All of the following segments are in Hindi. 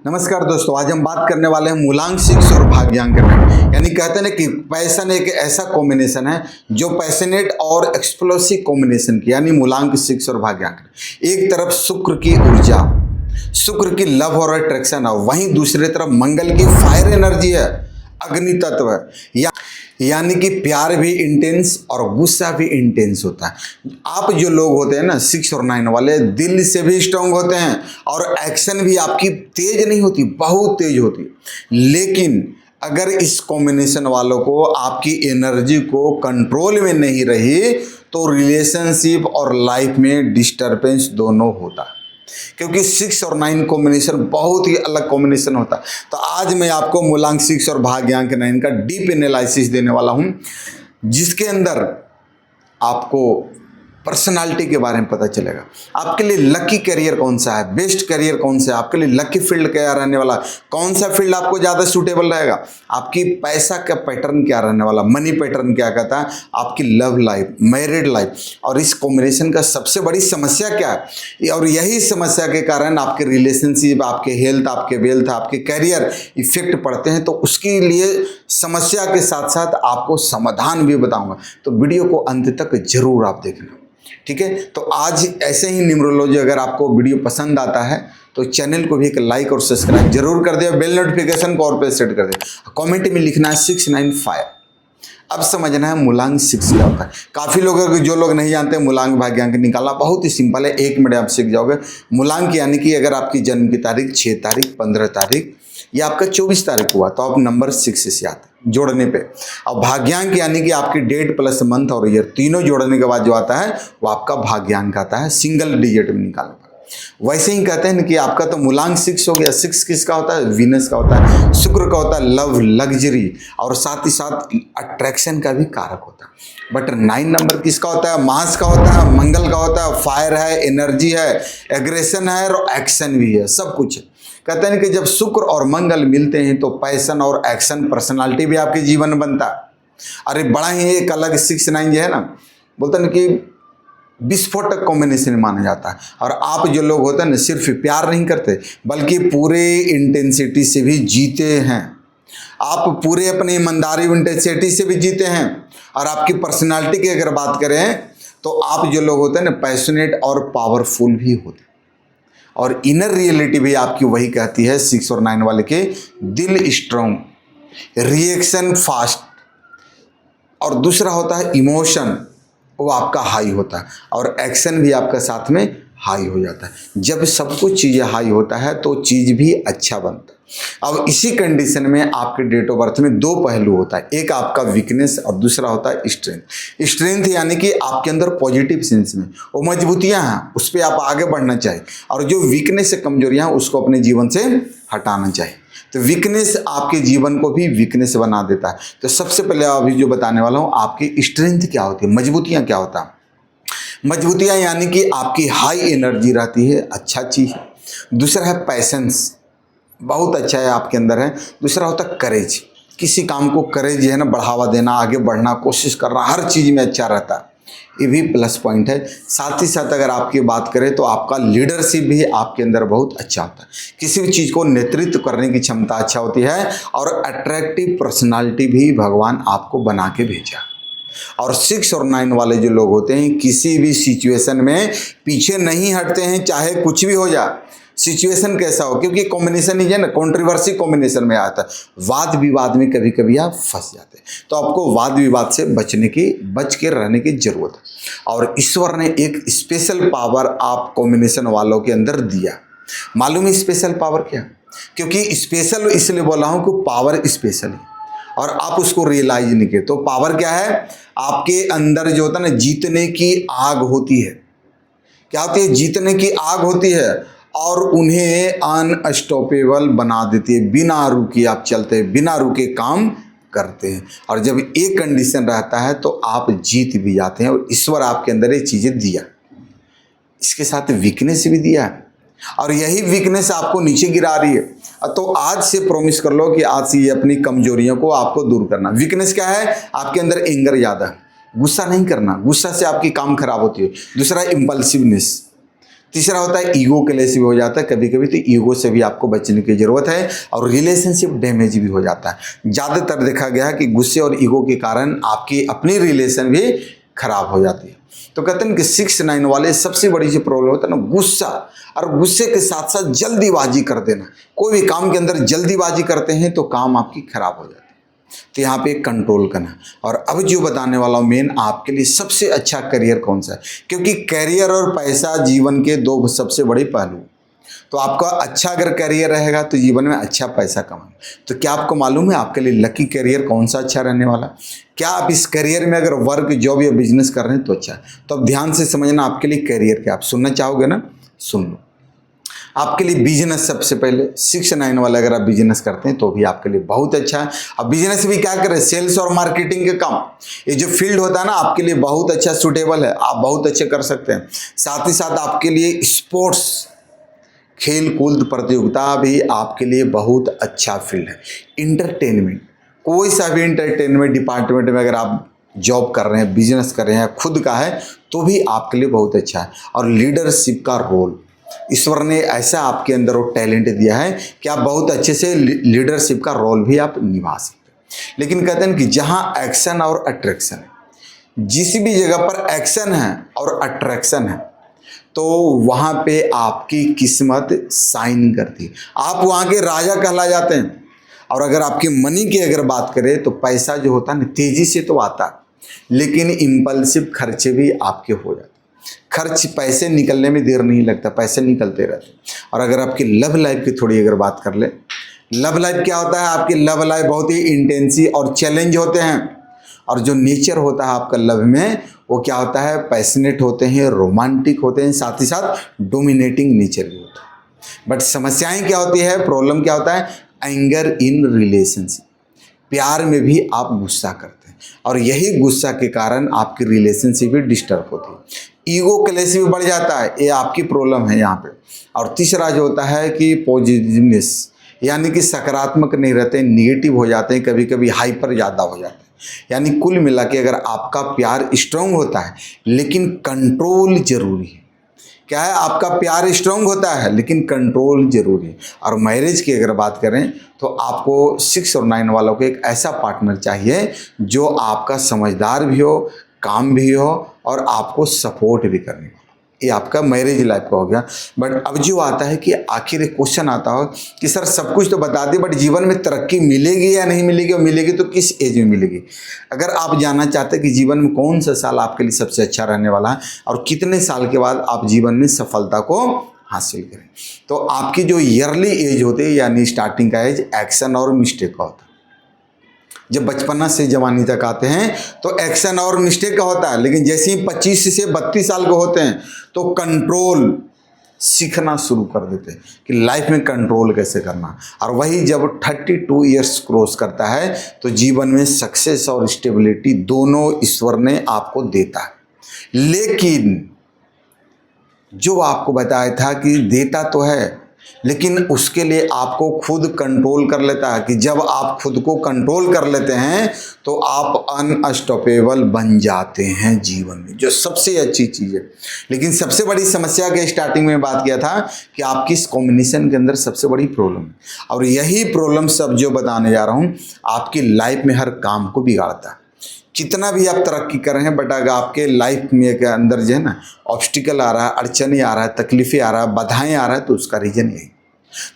नमस्कार दोस्तों, आज हम बात करने वाले हैं मूलांक 6 और भाग्यांक 9। यानी कहते हैं ना कि पैशन एक ऐसा कॉम्बिनेशन है जो पैशनेट और एक्सप्लोसिव कॉम्बिनेशन की, यानी मूलांक 6 और भाग्यांक। एक तरफ शुक्र की ऊर्जा, शुक्र की लव और अट्रैक्शन है, वहीं दूसरी तरफ मंगल की फायर एनर्जी है, अग्नि तत्व है। यानी कि प्यार भी इंटेंस और गुस्सा भी इंटेंस होता है। आप जो लोग होते हैं ना 6 और 9 वाले, दिल से भी स्ट्रांग होते हैं और एक्शन भी आपकी तेज नहीं होती, बहुत तेज होती। लेकिन अगर इस कॉम्बिनेशन वालों को आपकी एनर्जी को कंट्रोल में नहीं रही तो रिलेशनशिप और लाइफ में डिस्टर्बेंस दोनों होता है, क्योंकि 6 और 9 कॉम्बिनेशन बहुत ही अलग कॉम्बिनेशन होता है। तो आज मैं आपको मूलांक 6 और भाग्यांक 9 का डीप एनालिसिस देने वाला हूं, जिसके अंदर आपको पर्सनालिटी के बारे में पता चलेगा। आपके लिए लकी करियर कौन सा है, बेस्ट करियर कौन सा है, आपके लिए लकी फील्ड क्या रहने वाला, कौन सा फील्ड आपको ज़्यादा सूटेबल रहेगा, आपकी पैसा का पैटर्न क्या रहने वाला, मनी पैटर्न क्या कहता है, आपकी लव लाइफ, मैरिड लाइफ, और इस कॉम्बिनेशन का सबसे बड़ी समस्या क्या है, और यही समस्या के कारण आपके रिलेशनशिप, आपके हेल्थ, आपके वेल्थ, आपके करियर इफेक्ट पड़ते हैं। तो उसके लिए समस्या के साथ साथ आपको समाधान भी बताऊंगा, तो वीडियो को अंत तक जरूर आप देखना, ठीक है। तो आज ऐसे ही न्यूमरोलॉजी अगर आपको वीडियो पसंद आता है तो चैनल को भी एक लाइक और सब्सक्राइब जरूर कर दे, बेल नोटिफिकेशन को और पे सेट कर दे, कमेंट में लिखना है 695। अब समझना है मूलांक 6 क्या होता है। काफ़ी लोग, जो लोग नहीं जानते, मूलांक भाग्यांक निकालना बहुत ही सिंपल है, 1 मिनट आप सीख जाओगे। मूलांक यानी कि अगर आपकी जन्म की तारीख 6 तारीख, 15 तारीख या आपका 24 तारीख हुआ तो आप नंबर 6 से आते हैं जोड़ने पे। और भाग्यांक यानी कि आपकी डेट प्लस मंथ और ईयर तीनों जोड़ने के बाद जो आता है वो आपका भाग्यांक आता है, सिंगल डिजिट में निकालने पर। वैसे ही कहते हैं कि आपका तो मूलांक 6 हो गया। 6 किसका होता है? वीनस का होता है, शुक्र का होता है, लव, लग्जरी और साथ ही साथ अट्रैक्शन का भी कारक होता है। बट 9 नंबर किसका होता है? मास का होता है, मंगल का होता है, फायर है, एनर्जी है, एग्रेशन है और एक्शन भी है, सब कुछ है। कहते हैं कि जब शुक्र और मंगल मिलते हैं तो पैशन और एक्शन, पर्सनालिटी भी आपके जीवन में बनता है। अरे बड़ा ही एक अलग 6 9 जो है ना, बोलते हैं कि विस्फोटक कॉम्बिनेशन माना जाता है। और आप जो लोग होते हैं ना, सिर्फ प्यार नहीं करते बल्कि पूरे इंटेंसिटी से भी जीते हैं। आप पूरे अपनी ईमानदारी इंटेंसिटी से भी जीते हैं। और आपकी पर्सनालिटी की अगर बात करें तो आप जो लोग होते हैं ना, पैशनेट और पावरफुल भी होते हैं। और इनर रियलिटी भी आपकी वही कहती है 6 और 9 वाले के, दिल स्ट्रॉन्ग, रिएक्शन फास्ट, और दूसरा होता है इमोशन, वो आपका हाई होता है और एक्शन भी आपका साथ में हाई हो जाता है। जब सब कुछ चीज़ें हाई होता है तो चीज़ भी अच्छा बनता है। अब इसी कंडीशन में आपके डेट ऑफ बर्थ में 2 पहलू होता है, एक आपका वीकनेस और दूसरा होता है स्ट्रेंथ। स्ट्रेंथ यानी कि आपके अंदर पॉजिटिव सेंस में वो मजबूतियां हैं, उस पर आप आगे बढ़ना चाहिए, और जो वीकनेस से कमजोरियां हैं उसको अपने जीवन से हटाना चाहिए। तो वीकनेस आपके जीवन को भी वीकनेस बना देता है। तो सबसे पहले अभी जो बताने वाला हूँ, आपकी स्ट्रेंथ क्या होती है, मजबूतियाँ क्या होता है। मजबूतियाँ यानी कि आपकी हाई एनर्जी रहती है, अच्छा चीज़ है। दूसरा है पैशंस, बहुत अच्छा है आपके अंदर है। दूसरा होता है करेज, किसी काम को करेज है ना, बढ़ावा देना, आगे बढ़ना, कोशिश करना, हर चीज़ में अच्छा रहता है, ये भी प्लस पॉइंट है। साथ ही साथ अगर आपकी बात करें तो आपका लीडरशिप भी आपके अंदर बहुत अच्छा होता है, किसी भी चीज़ को नेतृत्व करने की क्षमता अच्छा होती है। और अट्रैक्टिव पर्सनालिटी भी भगवान आपको बना के भेजा। और 6 और 9 वाले जो लोग होते हैं किसी भी सिचुएशन में पीछे नहीं हटते हैं, चाहे कुछ भी हो जाए, सिचुएशन कैसा हो, क्योंकि कॉम्बिनेशन ही है ना, कंट्रोवर्सी कॉम्बिनेशन में आता है। वाद विवाद में कभी कभी आप फंस जाते हैं, तो आपको वाद विवाद से बच के रहने की जरूरत है। और ईश्वर ने एक स्पेशल पावर आप कॉम्बिनेशन वालों के अंदर दिया। मालूम है स्पेशल पावर क्या? क्योंकि स्पेशल इसलिए बोला हूँ कि पावर स्पेशल है और आप उसको रियलाइज नहीं किए। तो पावर क्या है? आपके अंदर जो होता है ना, जीतने की आग होती है। क्या होती है? जीतने की आग होती है और उन्हें अनस्टॉपेबल बना देती है। बिना रुके आप चलते हैं, बिना रुके काम करते हैं। और जब एक कंडीशन रहता है तो आप जीत भी जाते हैं, और ईश्वर आपके अंदर ये चीज़ें दिया, इसके साथ वीकनेस भी दिया है, और यही वीकनेस आपको नीचे गिरा रही है। तो आज से प्रॉमिस कर लो कि आज से ये अपनी कमजोरियों को आपको दूर करना। वीकनेस क्या है? आपके अंदर एंगर ज़्यादा है, गुस्सा नहीं करना, गुस्सा से आपकी काम खराब होती है। दूसरा इम्पल्सिवनेस, तीसरा होता है ईगो क्लैश भी हो जाता है कभी कभी, तो ईगो से भी आपको बचने की जरूरत है। और रिलेशनशिप डैमेज भी हो जाता है। ज़्यादातर देखा गया है कि गुस्से और ईगो के कारण आपकी अपनी रिलेशन भी खराब हो जाती है। तो कहते हैं कि 6-9 वाले सबसे बड़ी जो प्रॉब्लम होता है ना, गुस्सा, और गुस्से के साथ साथ जल्दीबाजी कर देना। कोई भी काम के अंदर जल्दीबाजी करते हैं तो काम आपकी खराब हो जाती है। तो यहाँ पे कंट्रोल करना। और अब जो बताने वाला हूँ मेन आपके लिए सबसे अच्छा करियर कौन सा है, क्योंकि करियर और पैसा जीवन के दो सबसे बड़े पहलू। तो आपका अच्छा अगर करियर रहेगा तो जीवन में अच्छा पैसा कमाएंगे। तो क्या आपको मालूम है आपके लिए लकी करियर कौन सा अच्छा रहने वाला? क्या आप इस करियर में अगर वर्क, जॉब या बिजनेस कर रहे हैं तो अच्छा है। तो अब ध्यान से समझना आपके लिए करियर क्या। आप सुनना चाहोगे ना? सुन लो। आपके लिए बिजनेस सबसे पहले 6-9 वाले अगर आप बिजनेस करते हैं तो भी आपके लिए बहुत अच्छा है। अब बिजनेस भी क्या करें, सेल्स और मार्केटिंग के काम, ये जो फील्ड होता है ना आपके लिए बहुत अच्छा सूटेबल है, आप बहुत अच्छे कर सकते हैं। साथ ही साथ आपके लिए स्पोर्ट्स, खेल कूद प्रतियोगिता भी आपके लिए बहुत अच्छा फील्ड है। इंटरटेनमेंट, कोई सा भी इंटरटेनमेंट डिपार्टमेंट में अगर आप जॉब कर रहे हैं, बिजनेस कर रहे हैं, खुद का है तो भी आपके लिए बहुत अच्छा है। और लीडरशिप का रोल, ईश्वर ने ऐसा आपके अंदर वो टैलेंट दिया है कि आप बहुत अच्छे से लीडरशिप का रोल भी आप निभा सकते हैं। लेकिन कहते हैं कि जहाँ एक्शन और अट्रैक्शन है, जिस भी जगह पर एक्शन है और अट्रैक्शन है तो वहाँ पे आपकी किस्मत साइन करती है, आप वहाँ के राजा कहला जाते हैं। और अगर आपकी मनी की अगर बात करें तो पैसा जो होता है ना तेजी से तो आता है, लेकिन इम्पल्सिव खर्चे भी आपके हो जाते हैं। खर्च, पैसे निकलने में देर नहीं लगता, पैसे निकलते रहते हैं। और अगर आपकी लव लाइफ की थोड़ी अगर बात कर ले, लव लाइफ क्या होता है, आपकी लव लाइफ बहुत ही इंटेंसिव और चैलेंज होते हैं। और जो नेचर होता है आपका लव में वो क्या होता है, पैशनेट होते हैं, रोमांटिक होते हैं, साथ ही साथ डोमिनेटिंग नेचर भी होता है। बट समस्याएं क्या होती है, प्रॉब्लम क्या होता है, एंगर इन रिलेशनशिप, प्यार में भी आप गुस्सा करते हैं और यही गुस्सा के कारण आपकी रिलेशनशिप भी डिस्टर्ब होती है। ईगो क्लैश भी बढ़ जाता है, ये आपकी प्रॉब्लम है यहाँ पे। और तीसरा जो होता है कि पॉजिटिवनेस, यानी कि सकारात्मक नहीं रहते, निगेटिव हो जाते हैं, कभी कभी हाइपर ज़्यादा हो जाते हैं। यानी कुल मिला के अगर आपका प्यार स्ट्रांग होता है लेकिन कंट्रोल जरूरी है। क्या है, आपका प्यार स्ट्रांग होता है लेकिन कंट्रोल जरूरी है। और मैरिज की अगर बात करें तो आपको 6 और 9 वालों को एक ऐसा पार्टनर चाहिए जो आपका समझदार भी हो, काम भी हो और आपको सपोर्ट भी करने वाला। ये आपका मैरिज लाइफ का हो गया। बट अब जो आता है कि आखिर एक क्वेश्चन आता हो कि सर सब कुछ तो बता दिए, बट जीवन में तरक्की मिलेगी या नहीं मिलेगी, और मिलेगी तो किस एज में मिलेगी। अगर आप जानना चाहते हैं कि जीवन में कौन सा साल आपके लिए सबसे अच्छा रहने वाला है और कितने साल के बाद आप जीवन में सफलता को हासिल करें, तो आपकी जो ईयरली एज होती है यानी स्टार्टिंग का एज एक्शन और मिस्टेक का होता है। जब बचपना से जवानी तक आते हैं तो एक्शन और मिस्टेक का होता है, लेकिन जैसे ही 25 से 32 साल के होते हैं तो कंट्रोल सीखना शुरू कर देते हैं कि लाइफ में कंट्रोल कैसे करना। और वही जब 32 ईयर्स क्रॉस करता है तो जीवन में सक्सेस और स्टेबिलिटी दोनों ईश्वर ने आपको देता है। लेकिन जो आपको बताया था कि देता तो है, लेकिन उसके लिए आपको खुद कंट्रोल कर लेता है कि जब आप खुद को कंट्रोल कर लेते हैं तो आप अनस्टॉपेबल बन जाते हैं जीवन में, जो सबसे अच्छी चीज़ है। लेकिन सबसे बड़ी समस्या के स्टार्टिंग में बात किया था कि आपकी इस कॉम्बिनेशन के अंदर सबसे बड़ी प्रॉब्लम है, और यही प्रॉब्लम सब जो बताने जा रहा हूँ आपकी लाइफ में हर काम को बिगाड़ता है। कितना भी आप तरक्की कर रहे हैं, बट अगर आपके लाइफ में के अंदर जो है ना ऑब्स्टिकल आ रहा है, अड़चने आ रहा है, तकलीफें आ रहा है, बाधाएं आ रहा है, तो उसका रीज़न यही।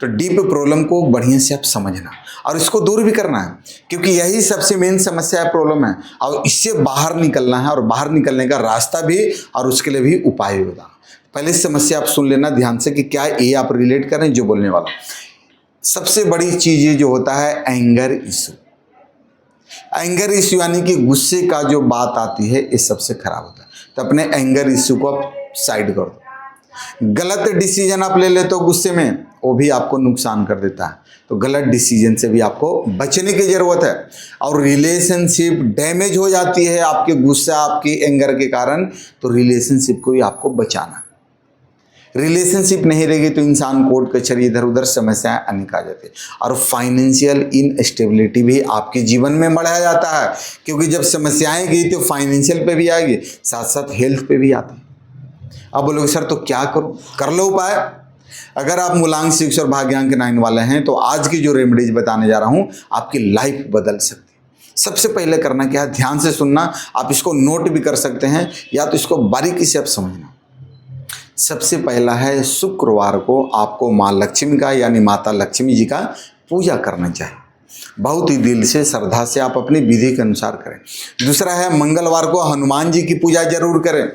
तो डीप प्रॉब्लम को बढ़िया से आप समझना और इसको दूर भी करना है, क्योंकि यही सबसे मेन समस्या है, प्रॉब्लम है। और इससे बाहर निकलना है, और बाहर निकलने का रास्ता भी और उसके लिए भी उपाय होगा। पहले समस्या आप सुन लेना ध्यान से कि क्या ये आप रिलेट कर रहे हैं जो बोलने वाला। सबसे बड़ी चीज़ जो होता है एंगर इशू। एंगर इशू यानी कि गुस्से का जो बात आती है ये सबसे खराब होता है। तो अपने एंगर इशू को आप साइड कर दो। गलत डिसीजन आप ले लेते हो गुस्से में, वो भी आपको नुकसान कर देता है। तो गलत डिसीजन से भी आपको बचने की ज़रूरत है। और रिलेशनशिप डैमेज हो जाती है आपके गुस्सा, आपकी एंगर के कारण, तो रिलेशनशिप को भी आपको बचाना। रिलेशनशिप नहीं रहेगी तो इंसान कोर्ट कचहरी इधर उधर समस्याएं अनेक आ जाती है। और फाइनेंशियल इनस्टेबिलिटी भी आपके जीवन में बढ़ाया जाता है, क्योंकि जब समस्याएं गई तो फाइनेंशियल पे भी आएगी, साथ साथ हेल्थ पे भी आती है। आप बोलोगे सर तो क्या करूं, कर लो उपाय। अगर आप मूलांक 6 और भाग्यांक 9 वाले हैं तो आज की जो रेमेडीज बताने जा रहा हूं आपकी लाइफ बदल सकती है। सबसे पहले करना क्या है, ध्यान से सुनना, आप इसको नोट भी कर सकते हैं या तो इसको बारीकी से आप समझना। सबसे पहला है, शुक्रवार को आपको माँ लक्ष्मी का यानी माता लक्ष्मी जी का पूजा करना चाहिए। बहुत ही दिल से श्रद्धा से आप अपनी विधि के अनुसार करें। दूसरा है, मंगलवार को हनुमान जी की पूजा जरूर करें,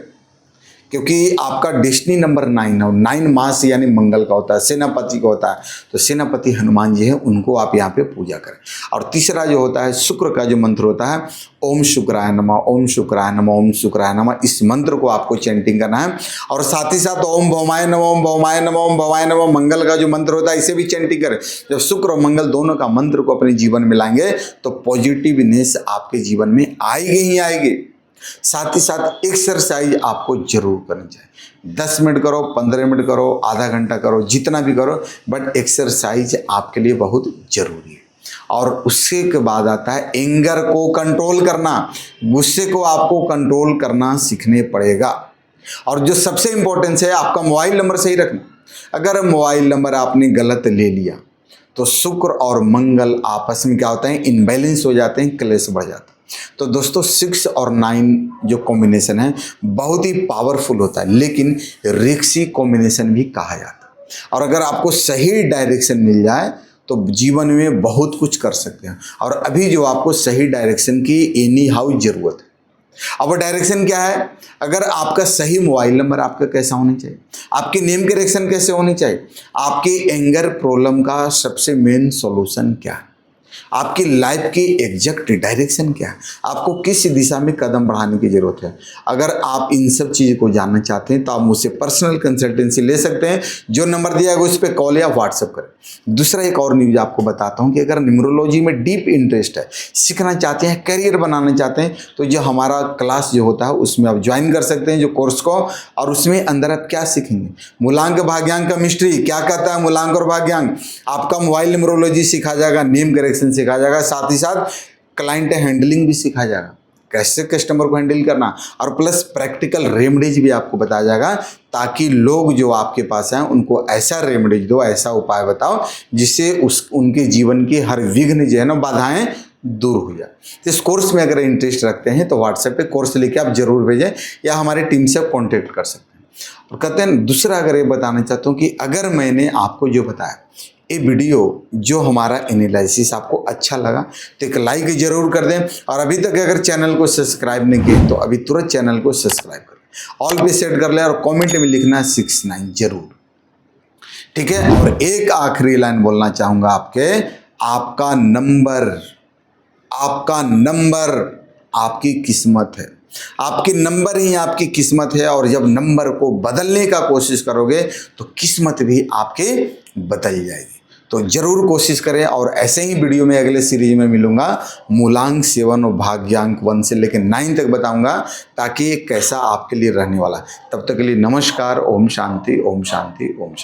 क्योंकि आपका डेस्टिनी नंबर 9 है। 9 मास यानी मंगल का होता है, सेनापति का होता है, तो सेनापति हनुमान जी हैं, उनको आप यहाँ पे पूजा करें। और तीसरा जो होता है, शुक्र का जो मंत्र होता है, ओम शुक्राय नमः, ओम शुक्राय नमः, ओम शुक्राय नमः, इस मंत्र को आपको चैंटिंग करना है। और साथ ही साथ ओम भौमाय नमः, ओम भौमाय नमः, ओम भवाय नमः, मंगल का जो मंत्र होता है इसे भी चैंटिंग करें। जब शुक्र और मंगल दोनों का मंत्र को अपने जीवन में लाएंगे तो पॉजिटिवनेस आपके जीवन में आएगी ही आएगी। साथ ही साथ एक्सरसाइज आपको जरूर करनी चाहिए। 10 मिनट करो, 15 मिनट करो, आधा घंटा करो, जितना भी करो, बट एक्सरसाइज आपके लिए बहुत जरूरी है। और उसके के बाद आता है एंगर को कंट्रोल करना। गुस्से को आपको कंट्रोल करना सीखने पड़ेगा। और जो सबसे इंपॉर्टेंट है, आपका मोबाइल नंबर सही रखना। अगर मोबाइल नंबर आपने गलत ले लिया तो शुक्र और मंगल आपस में क्या होता है, इनबैलेंस हो जाते हैं, क्लेश बढ़ जाता है। तो दोस्तों 6 और 9 जो कॉम्बिनेशन है बहुत ही पावरफुल होता है, लेकिन रिस्की कॉम्बिनेशन भी कहा जाता है। और अगर आपको सही डायरेक्शन मिल जाए तो जीवन में बहुत कुछ कर सकते हैं। और अभी जो आपको सही डायरेक्शन की एनी हाउ जरूरत है। अब वो डायरेक्शन क्या है, अगर आपका सही मोबाइल नंबर आपका कैसा होना चाहिए, आपकी नेम करेक्शन कैसे होनी चाहिए, आपकी एंगर प्रॉब्लम का सबसे मेन सॉल्यूशन क्या है, आपकी लाइफ की एग्जैक्ट डायरेक्शन क्या है, आपको किस दिशा में कदम बढ़ाने की जरूरत है। अगर आप इन सब चीज़ को जानना चाहते हैं तो आप मुझसे पर्सनल कंसल्टेंसी ले सकते हैं। जो नंबर दिया है उस पर कॉल या व्हाट्सएप करें। दूसरा एक और न्यूज़ आपको बताता हूं कि अगर न्यूमरोलॉजी में डीप इंटरेस्ट है, सीखना चाहते हैं, करियर बनाना चाहते हैं, तो जो हमारा क्लास जो होता है उसमें आप ज्वाइन कर सकते हैं, जो कोर्स को। और उसमें अंदर आप क्या सीखेंगे, मूलांक भाग्यांक का मिस्ट्री क्या कहता है, मूलांक और भाग्यांक, आपका मोबाइल न्यूमरोलॉजी सिखा जाएगा, नेम करेक्शन सिखा जाएगा, साथ ही साथ क्लाइंट हैंडलिंग भी सिखा जाएगा, कैसे कस्टमर को हैंडल करना, और प्लस प्रैक्टिकल रेमेडीज भी आपको बताया जाएगा, ताकि लोग जो आपके पास हैं उनको ऐसा रेमेडीज दो, ऐसा उपाय बताओ जिससे उनके जीवन की हर विघ्न जो है ना, बाधाएं दूर हो जाए। इस कोर्स में अगर इंटरेस्ट रखते हैं तो व्हाट्सएप पे कोर्स लेके आप जरूर भेजें या हमारी टीम से कॉन्टेक्ट कर सकते हैं। और कहते हैं दूसरा, अगर ये बताना चाहता हूँ कि अगर मैंने आपको जो बताया ये वीडियो जो हमारा एनालिसिस आपको अच्छा लगा तो एक लाइक जरूर कर दें। और अभी तक अगर चैनल को सब्सक्राइब नहीं किए तो अभी तुरंत चैनल को सब्सक्राइब कर लें, ऑल पे सेट कर लें और कमेंट में लिखना है 69 जरूर, ठीक है। और एक आखिरी लाइन बोलना चाहूँगा आपका नंबर आपकी किस्मत है, आपकी नंबर ही आपकी किस्मत है। और जब नंबर को बदलने का कोशिश करोगे तो किस्मत भी आपके बदल जाएगी। तो जरूर कोशिश करें। और ऐसे ही वीडियो में अगले सीरीज में मिलूंगा, मूलांक 7 और भाग्यांक 1 से लेकर 9 तक बताऊंगा, ताकि ये कैसा आपके लिए रहने वाला है। तब तक के लिए नमस्कार, ओम शांति, ओम शांति, ओम शांति।